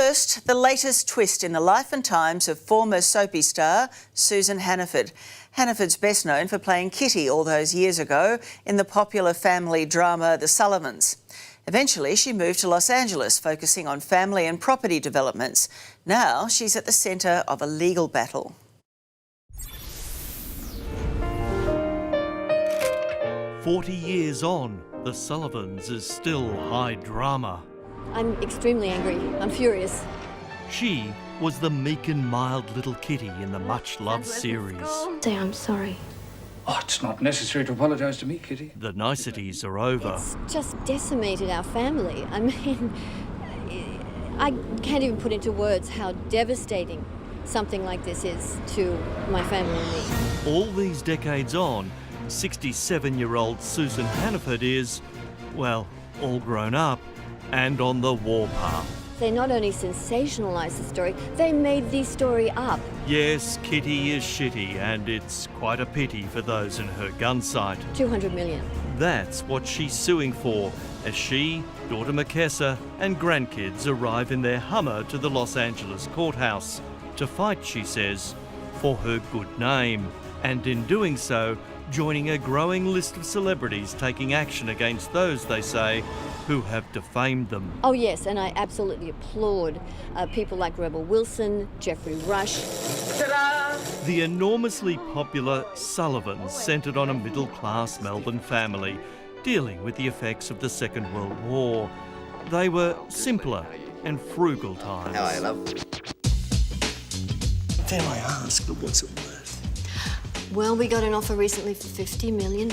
first, the latest twist in the life and times of former soapie star Susan Hannaford. Hannaford's best known for playing Kitty all those years ago in the popular family drama The Sullivans. Eventually, she moved to Los Angeles, focusing on family and property developments. Now she's at the centre of a legal battle. "40 years on, The Sullivans is still high drama. I'm extremely angry. I'm furious. She was the meek and mild little Kitty in the much-loved series. Say I'm sorry. Oh, it's not necessary to apologise to me, Kitty. The niceties are over. It's just decimated our family. I mean, I can't even put into words how devastating something like this is to my family and me. All these decades on, 67-year-old Susan Hannaford is, well, all grown up and on the warpath. They not only sensationalised the story, they made the story up. Yes, Kitty is shitty, and it's quite a pity for those in her gun sight. 200 million. That's what she's suing for, as she, daughter Makessa, and grandkids arrive in their Hummer to the Los Angeles courthouse to fight, she says, for her good name, and in doing so, joining a growing list of celebrities taking action against those, they say, who have defamed them. Oh yes, and I absolutely applaud people like Rebel Wilson, Jeffrey Rush. Ta-da! The enormously popular Sullivans centred on a middle-class Melbourne family dealing with the effects of the Second World War. They were simpler and frugal times. How I love. Dare I ask, but what's it worth? Well, we got an offer recently for $50 million.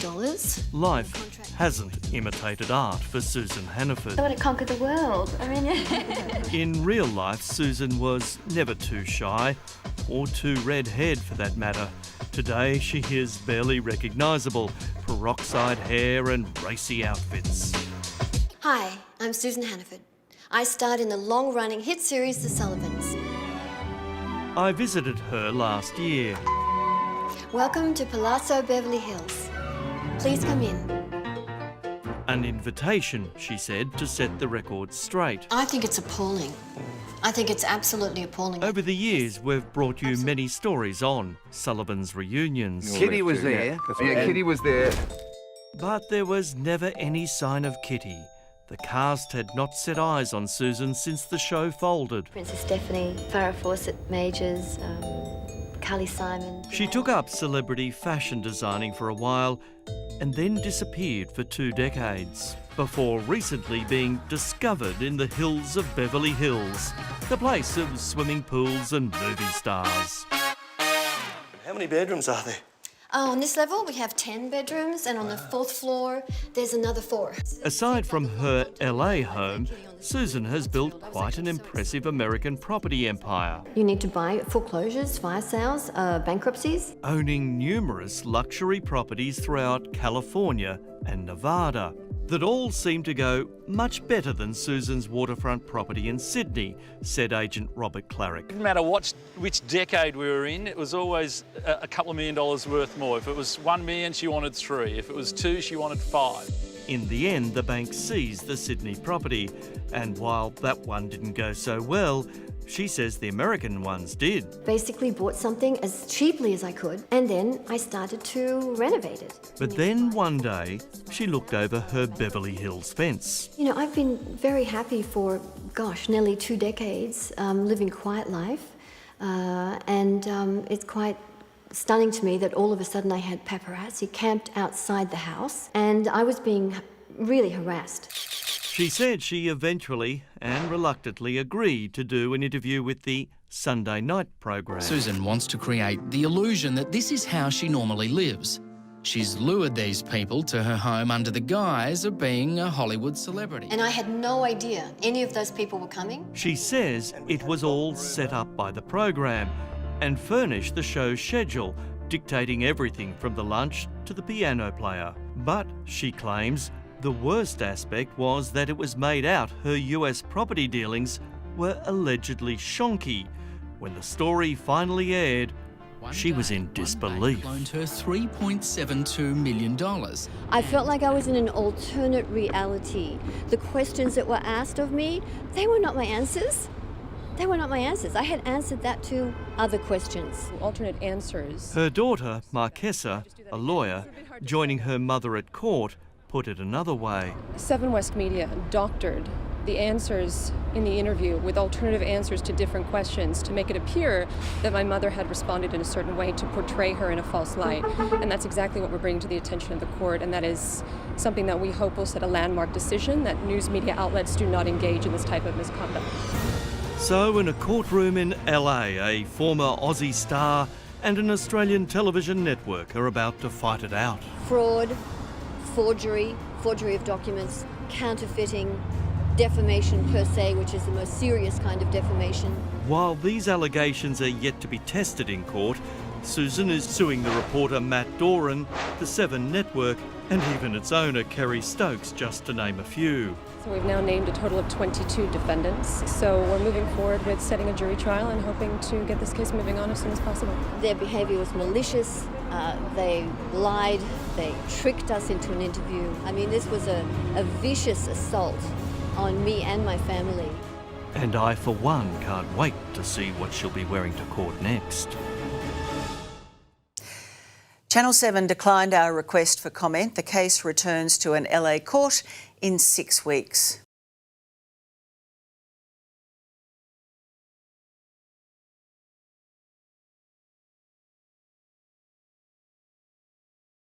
Life hasn't imitated art for Susan Hannaford. I want to conquer the world. I mean... In real life, Susan was never too shy, or too red-haired for that matter. Today, she is barely recognisable, peroxide hair and racy outfits. Hi, I'm Susan Hannaford. I starred in the long-running hit series The Sullivans. I visited her last year. Welcome to Palazzo Beverly Hills. Please come in. An invitation, she said, to set the record straight. I think it's appalling. I think it's absolutely appalling. Over the years, we've brought you many stories on Sullivan's reunions. Kitty was there. Yeah, Kitty was there. But there was never any sign of Kitty. The cast had not set eyes on Susan since the show folded. Princess Stephanie, Farrah Fawcett Majors, Carly Simon. She took up celebrity fashion designing for a while and then disappeared for 2 decades, before recently being discovered in the hills of Beverly Hills, the place of swimming pools and movie stars. How many bedrooms are there? Oh, on this level, we have 10 bedrooms, and on the 4th floor, there's another 4. Aside from her LA home, Susan has built quite an impressive American property empire, You need to buy foreclosures, fire sales, bankruptcies. owning numerous luxury properties throughout California and Nevada that all seem to go much better than Susan's waterfront property in Sydney, said agent Robert Clarick. Didn't matter which decade we were in, it was always a couple of $1 million worth more. If it was $1 million, she wanted 3. If it was 2, she wanted 5. In the end, the bank seized the Sydney property, and while that one didn't go so well, she says the American ones did. Basically bought something as cheaply as I could, and then I started to renovate it. But then one day, she looked over her Beverly Hills fence. You know, I've been very happy for, nearly 2 decades, living a quiet life, and it's quite stunning to me that all of a sudden I had paparazzi camped outside the house, and I was being really harassed. She said she eventually and reluctantly agreed to do an interview with the Sunday night program. Susan wants to create the illusion that this is how she normally lives. She's lured these people to her home under the guise of being a Hollywood celebrity. And I had no idea any of those people were coming. She says it was all set up by the program and furnished the show's schedule, dictating everything from the lunch to the piano player. But, she claims, the worst aspect was that it was made out her US property dealings were allegedly shonky. When the story finally aired, she was in disbelief. Loaned her $3.72 million. I felt like I was in an alternate reality. The questions that were asked of me, they were not my answers. They were not my answers. I had answered that to other questions. Alternate answers. Her daughter, Marquesa, a lawyer, joining her mother at court, put it another way. Seven West Media doctored the answers in the interview with alternative answers to different questions to make it appear that my mother had responded in a certain way to portray her in a false light. And that's exactly what we're bringing to the attention of the court, and that is something that we hope will set a landmark decision that news media outlets do not engage in this type of misconduct. So, in a courtroom in LA, a former Aussie star and an Australian television network are about to fight it out. Fraud, forgery of documents, counterfeiting, defamation per se, which is the most serious kind of defamation. While these allegations are yet to be tested in court, Susan is suing the reporter Matt Doran, the Seven Network, and even its owner Kerry Stokes, just to name a few. So we've now named a total of 22 defendants. So we're moving forward with setting a jury trial and hoping to get this case moving on as soon as possible. Their behaviour was malicious. They lied. They tricked us into an interview. I mean, this was a vicious assault on me and my family. And I, for one, can't wait to see what she'll be wearing to court next. Channel 7 declined our request for comment. The case returns to an LA court in 6 weeks.